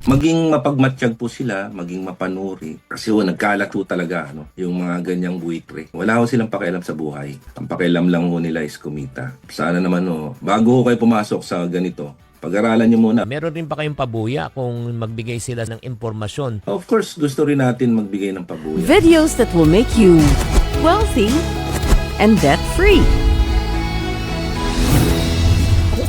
Maging mapagmatsyag po sila, maging mapanuri. Kasi nagkalat po talaga yung mga ganyang buitre. Wala ho silang pakialam sa buhay. Ang pakialam lang ho nila is kumita. Sana naman bago ho kayo pumasok sa ganito, pag-aralan nyo muna. Meron rin ba kayong pabuya kung magbigay sila ng impormasyon? Of course, gusto rin natin magbigay ng pabuya. Videos that will make you wealthy and debt-free.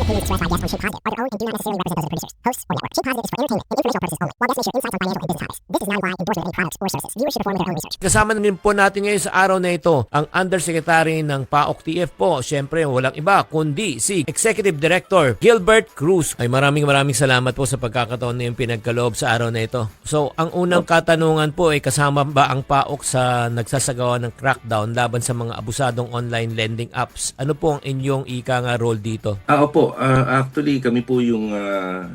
Opinions expressed by guests on Shape Positive are their own and do not necessarily represent those of the producers, hosts, or network. Shape Positive is for entertainment and informational purposes only, while guests may share insights on financial and business topics. This is not a buy, endorsement of any products or services. Viewers should perform their own research. Kasama na rin po natin ngayon sa araw na ito ang Undersecretary ng PAOK TF po. Siyempre, walang iba kundi si Executive Director Gilbert Cruz. Ay maraming salamat po sa pagkakataon na yung pinagkaloob sa araw na ito. So, ang unang katanungan po ay kasama ba ang PAOK sa nagsasagawa ng crackdown laban sa mga abusadong online lending apps? Ano po ang inyong ika role dito? Opo. Actually, kami po yung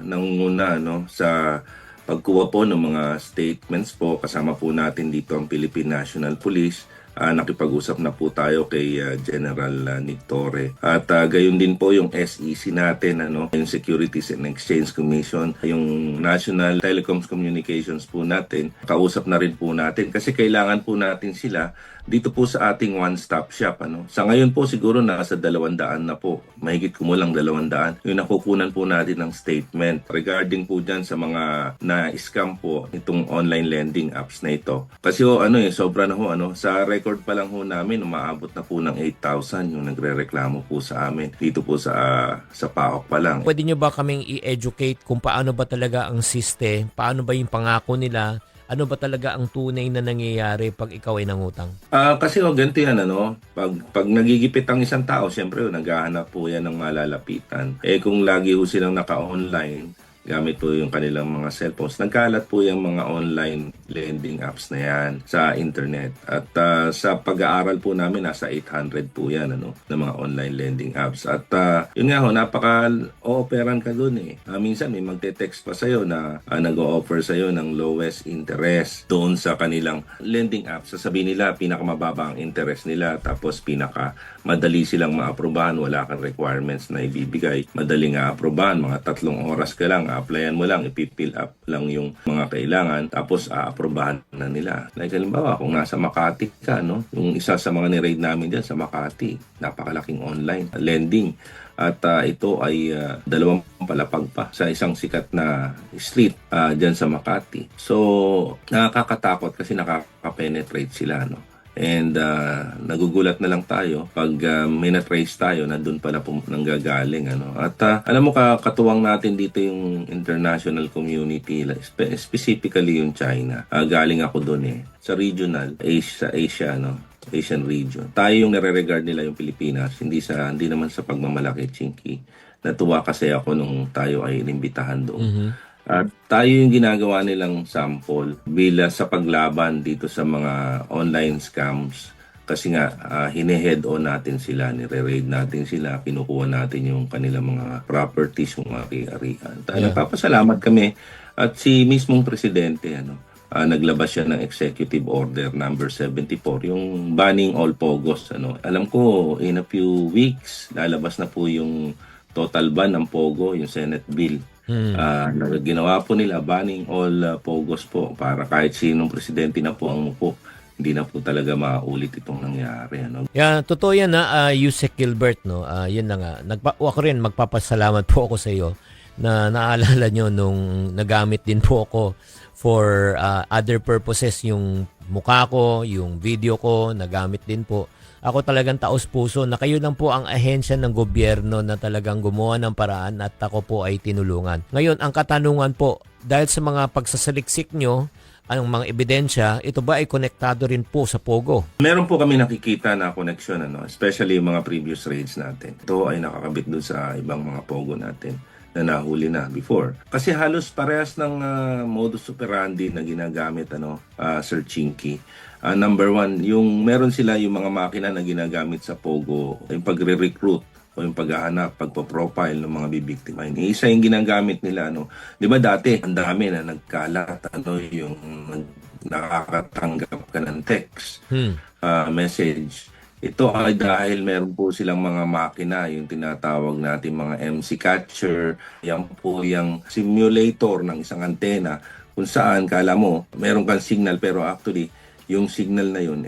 nangunguna sa pagkuha po ng mga statements po. Kasama po natin dito ang Philippine National Police. Nakipag-usap na po tayo kay General Nick Torre. At gayon din po yung SEC natin, yung Securities and Exchange Commission, yung National Telecoms Communications po natin. Kausap na rin po natin kasi kailangan po natin sila dito po sa ating one-stop shop. Sa ngayon po siguro nasa 200 na po. Mahigit kumulang 200. Yung nakukunan po natin ng statement regarding po dyan sa mga na-scam po itong online lending apps na ito. Kasi sobra na sa record pa lang namin, umaabot na po ng 8,000 yung nagre-reklamo po sa amin. Dito po sa PAOK pa lang. Pwede nyo ba kaming i-educate kung paano ba talaga ang system, paano ba yung pangako nila, ano ba talaga ang tunay na nangyayari pag ikaw ay nangutang? Kasi ganito yan, pag nagigipit ang isang tao, siyempre naghahanap po yan ng malalapitan. Kung lagi ho silang naka-online, gamit po yung kanilang mga cellphones, nagkalat po yung mga online lending apps na yan sa internet. At sa pag-aaral po namin, nasa 800 po yan, na mga online lending apps. At yun nga napaka-o-operan ka dun minsan may magte-text pa sa'yo na nag-o-offer sa'yo ng lowest interest doon sa kanilang lending apps. Sasabihin nila, pinakamababa ang interest nila, tapos madali silang maaprobahan, wala kang requirements na ibibigay. Madaling aaprobahan, mga 3 oras ka lang, applyan mo lang, ipipill up lang yung mga kailangan, tapos aaprobahan na nila. Like halimbawa, kung nasa Makati ka, yung isa sa mga ni-raid namin dyan sa Makati, napakalaking online lending. At ito ay 2 palapag pa sa isang sikat na street dyan sa Makati. So, nakakatakot kasi nakaka-penetrate sila, And nagugulat na lang tayo pag may na-trace tayo na doon pala nanggagaling. At alam mo, katuwang natin dito yung international community, specifically yung China. Galing ako doon sa regional, Asia, Asian region. Tayo yung nare-regard nila yung Pilipinas, hindi naman sa pagmamalaki, Chinky. Natuwa kasi ako nung tayo ay inimbitahan doon. At tayo yung ginagawa nilang sample sa paglaban dito sa mga online scams. Kasi nga, hine-head-on natin sila, nire-raid natin sila, kinukuha natin yung kanilang mga properties, yung mga ari-arian. Nagpapasalamat kami. At si mismong presidente, naglabas siya ng Executive Order number 74, yung banning all POGOs. Alam ko, in a few weeks, lalabas na po yung total ban ng POGO, yung Senate bill. Ginawa po nila banning all POGOs po para kahit sinong presidente na po ang mupo, hindi na po talaga maulit itong nangyari. Totoo yan Yusek Gilbert, yun na nga. Ako rin, magpapasalamat po ako sa iyo na naalala nyo nung nagamit din po ako for other purposes, yung mukha ko, yung video ko, nagamit din po. Ako talagang taos-puso na kayo lang po ang ahensya ng gobyerno na talagang gumawa ng paraan at ako po ay tinulungan. Ngayon, ang katanungan po, dahil sa mga pagsasaliksik nyo, ang mga ebidensya, ito ba ay konektado rin po sa POGO? Meron po kami nakikita na connection, especially yung mga previous raids natin. Ito ay nakakabit doon sa ibang mga POGO natin na nahuli na before. Kasi halos parehas ng modus operandi na ginagamit, Sir Chinky. Number 1, yung meron sila yung mga makina na ginagamit sa POGO, yung pagre-recruit o yung paghahanap, pagpo-profile ng mga bibiktimahin. Isa yung ginagamit nila, Di ba dati, ang dami na nagkalat, yung nakakatanggap ka ng text, message, Ito ay dahil meron po silang mga makina, yung tinatawag natin mga MC Catcher. Yan po yung simulator ng isang antena kung saan kala mo meron kang signal pero actually yung signal na yun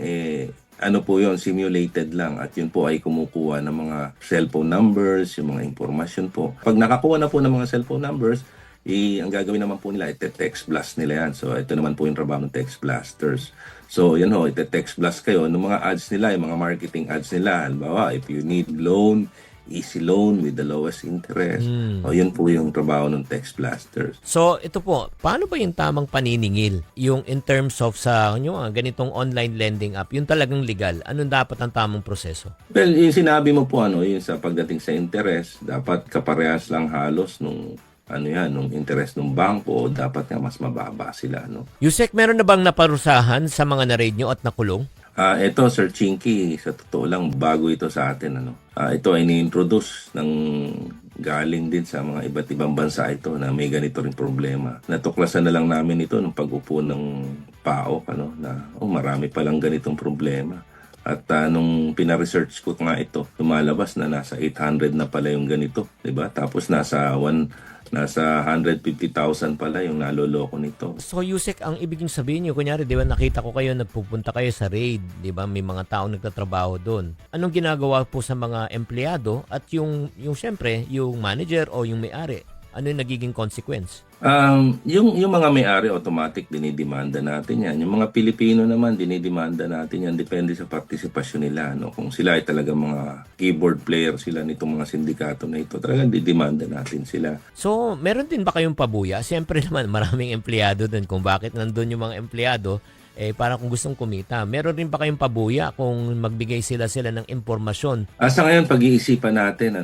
ano po yun, simulated lang at yun po ay kumukuha ng mga cellphone numbers, yung mga impormasyon po. Pag nakakuha na po ng mga cellphone numbers, ang gagawin naman po nila, ite-text blast nila yan. So, ito naman po yung trabaho ng text blasters. So, yan ho, ite-text blast kayo ng mga ads nila, yung mga marketing ads nila. Halimbawa, if you need loan, easy loan with the lowest interest. O, yun po yung trabaho ng text blasters. So, ito po, paano ba yung tamang paniningil? Yung in terms of sa ganitong online lending app, yung talagang legal, anong dapat ang tamang proseso? Well, yung sinabi mo po, yung sa pagdating sa interest, dapat kaparehas lang halos nung nung interest ng bangko, dapat nga mas mababa sila, no? Yusek, meron na bang naparusahan sa mga na-raid nyo at nakulong? Ito, Sir Chinky, sa totoo lang, bago ito sa atin, ito ay ni-introduce ng galing din sa mga iba't ibang bansa ito na may ganito rin problema. Natuklasan na lang namin ito nung pag-upo ng PAOK, na marami palang ganitong problema. At nung pina-research ko nga ito, lumalabas na nasa 800 na pala yung ganito, 'di ba? Tapos nasa 150,000 pala yung naloloko nito. So, Yusek, ang ibig nyo sabihin nyo, kunyari, di ba, nakita ko kayo, nagpupunta kayo sa raid, di ba, may mga tao nagtatrabaho doon. Anong ginagawa po sa mga empleyado at yung syempre, yung manager o yung may-ari? Ano yung nagiging consequence? Yung mga may-ari, automatic dinidemanda natin yan. Yung mga Pilipino naman, dinidemanda natin yan. Depende sa partisipasyon nila. Kung sila ay talaga mga keyboard player sila nitong mga sindikato na ito, talagang didemanda natin sila. So, meron din ba kayong pabuya? Siyempre naman, maraming empleyado doon. Kung bakit nandun yung mga empleyado, para kung gustong kumita. Meron rin ba kayong pabuya kung magbigay sila ng impormasyon? Sa ngayon, pag-iisipan natin,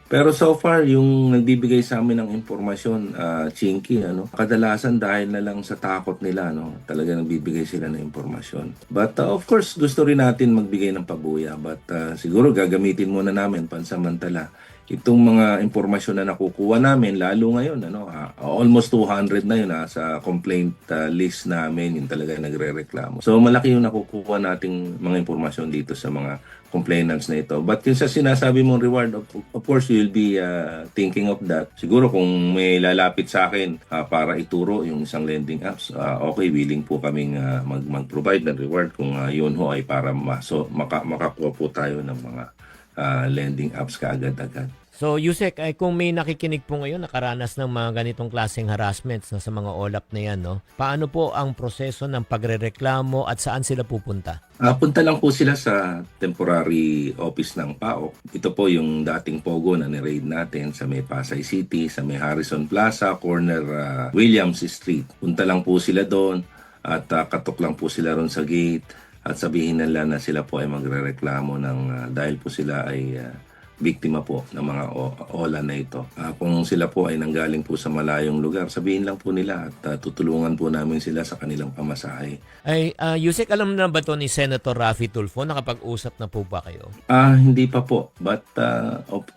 pero so far, yung nagbibigay sa amin ng impormasyon, Chinky, kadalasan dahil na lang sa takot nila, talaga nagbibigay sila ng impormasyon. But of course, gusto rin natin magbigay ng pabuya. But siguro gagamitin muna namin pansamantala itong mga impormasyon na nakukuha namin, lalo ngayon, almost 200 na yun sa complaint list namin, yung talaga nagre-reklamo. So malaki yung nakukuha nating mga impormasyon dito sa mga complainants na ito. But yung sa sinasabi mong reward, of course, you'll be thinking of that. Siguro kung may lalapit sa akin para ituro yung isang lending apps, okay, willing po kaming mag-provide ng reward kung yun ho ay para makakuha po tayo ng mga lending apps kaagad-agad. So, Yusek, kung may nakikinig po ngayon nakaranas ng mga ganitong klaseng harassments sa mga OLAP na yan, paano po ang proseso ng pagrereklamo at saan sila pupunta? Punta lang po sila sa temporary office ng PAOK. Ito po yung dating Pogo na ni-raid natin sa may Pasay City, sa may Harrison Plaza, corner Williams Street. Punta lang po sila doon at katok lang po sila ron sa gate at sabihin nila na sila po ay magrereklamo dahil po sila ay biktima po ng mga OLA na ito. Kung sila po ay nanggaling po sa malayong lugar, sabihin lang po nila at tutulungan po namin sila sa kanilang pamasahe. Yusek, alam na ba to ni Senator Raffy Tulfo? Nakapag-usap na po ba kayo? Hindi pa po. But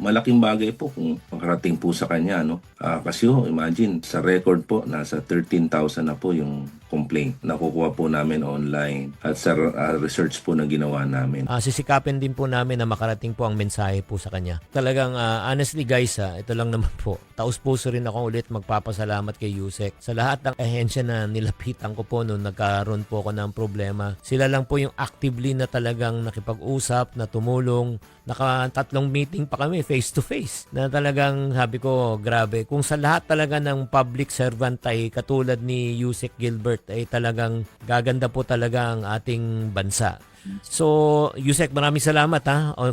malaking bagay po kung makarating po sa kanya. Kasi imagine, sa record po, nasa 13,000 na po yung complaint. Nakukuha po namin online at sa research po na ginawa namin. Sisikapin din po namin na makarating po ang mensahe po sa kanya. Talagang honestly guys, ito lang naman po. Taus-puso rin ako ulit magpapasalamat kay Yusek sa lahat ng ahensya na nilapitan ko po nung nagkaroon po ako ng problema. Sila lang po yung actively na talagang nakipag-usap, na tumulong. Naka-3 meeting pa kami face to face na talagang sabi ko, grabe. Kung sa lahat talaga ng public servant ay katulad ni Yusek Gilbert ay talagang gaganda po talaga ang ating bansa. So, Yusek, maraming salamat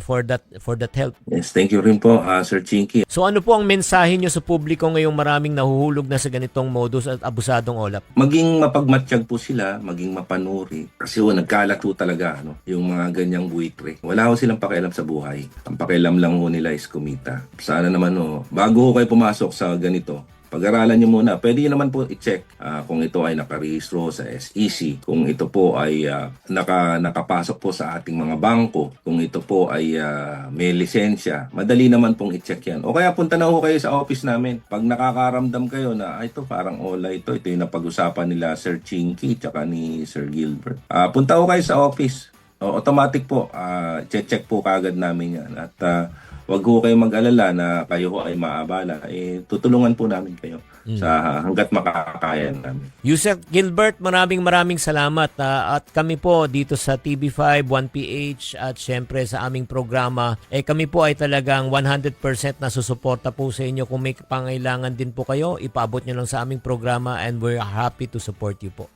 for that help. Yes, thank you rin po, Sir Chinky. So, ano po ang mensahe nyo sa publiko ngayong maraming nahuhulog na sa ganitong modus at abusadong OLAP? Maging mapagmatsyag po sila, maging mapanuri. Kasi nagkalat po talaga yung mga ganyang buitre. Wala ho silang pakialam sa buhay. Ang pakialam lang ho nila is kumita. Sana naman bago ho kayo pumasok sa ganito, pag-aralan nyo muna. Pwede nyo naman po i-check kung ito ay nakarehistro sa SEC, kung ito po ay nakapasok po sa ating mga bangko, kung ito po ay may lisensya. Madali naman pong i-check yan. O kaya punta na ho kayo sa office namin. Pag nakakaramdam kayo na ito parang OLA ito yung napag-usapan nila Sir Chinky tsaka ni Sir Gilbert. Punta ho kayo sa office. automatic po, check po kagad namin yan. At wag ho kayong mag-alala na kayo ho ay maabala. Tutulungan po namin kayo sa hanggat makakaya namin. Yusek Gilbert, maraming salamat. At kami po dito sa TV5, 1PH at syempre sa aming programa, kami po ay talagang 100% na susuporta po sa inyo. Kung may pangailangan din po kayo, ipaabot nyo lang sa aming programa and we're happy to support you po.